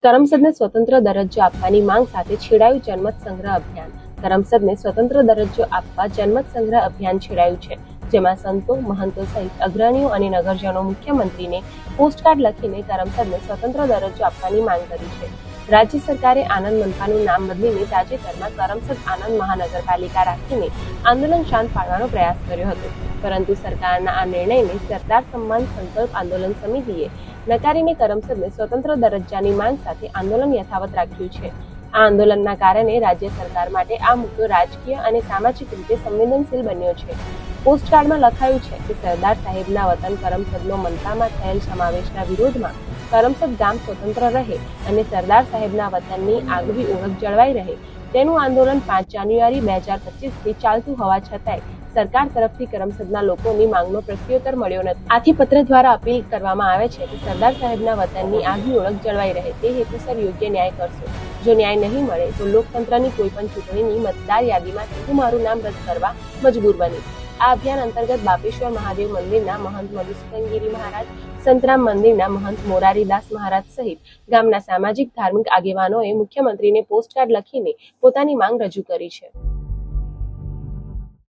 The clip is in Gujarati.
કરમસદને સ્વતંત્ર દરજ્જો આપવાની માંગ સાથે છેડાયું જનમત સંગ્રહ અભિયાન। કરમસદને સ્વતંત્ર દરજ્જો આપવા જનમત સંગ્રહ અભિયાન છેડાયું છે, જેમાં સંતો, મહંતો સહિત અગ્રણીઓ અને નગરજનો મુખ્યમંત્રીને પોસ્ટકાર્ડ લખીને કરમસદને સ્વતંત્ર દરજ્જો આપવાની માંગ કરી છે। રાજ્ય સરકારે આનંદ મનપાનું નામ બદલીને તાજેતરમાં કરમસદ આનંદ મહાનગરપાલિકા રાખીને આંદોલન શાંત પાડવાનો પ્રયાસ કર્યો હતો, પરંતુ સરકારના આ નિર્ણયને સરદાર સન્માન સંકલ્પ આંદોલન સમિતિએ નકારીને કરમસદને સ્વતંત્ર દરજ્જાની માંગ સાથે આંદોલન યથાવત રાખ્યું છે। આ આંદોલનના કારણે રાજ્ય સરકાર માટે આ મુદ્દો રાજકીય અને સામાજિક રીતે સંવેદનશીલ બન્યો છે। પોસ્ટકાર્ડમાં લખાયું છે કે સરદાર સાહેબના વતન કરમસદનો મનપામાં થયેલ સમાવેશના વિરોધમાં કરમસદ ગામ સ્વતંત્ર રહે અને સરદાર સાહેબના વતનની આગવી ઓળખ જળવાઈ રહે તેનું આંદોલન 5 જાન્યુઆરી 2025થી ચાલતું હોવા છતાંય સરકાર તરફથી કરમસદના લોકોની માંગનો પ્રત્યુત્તર મળ્યો નથી। આથી પત્ર દ્વારા અપીલ કરવામાં આવે છે કે સરદાર સાહેબના વતનની આગવી ઓળખ જળવાઈ રહે તે હેતુસર યોગ્ય ન્યાય કરશો। જો ન્યાય નહીં મળે તો લોકતંત્રની કોઈ પણ ચૂંટણીની મતદાર યાદીમાંથી હું મારું નામ રદ કરવા મજબૂર બનીશ। આ અભિયાન અંતર્ગત બાપેશ્વર મહાદેવ મંદિરના મહંત મધુસૂદનગીરી મહારાજ, સંતરામ મંદિરના મહંત મોરારીદાસ મહારાજ સહિત ગામના સામાજિક ધાર્મિક આગેવાનોએ મુખ્યમંત્રીને પોસ્ટકાર્ડ લખીને પોતાની માંગ રજૂ કરી છે।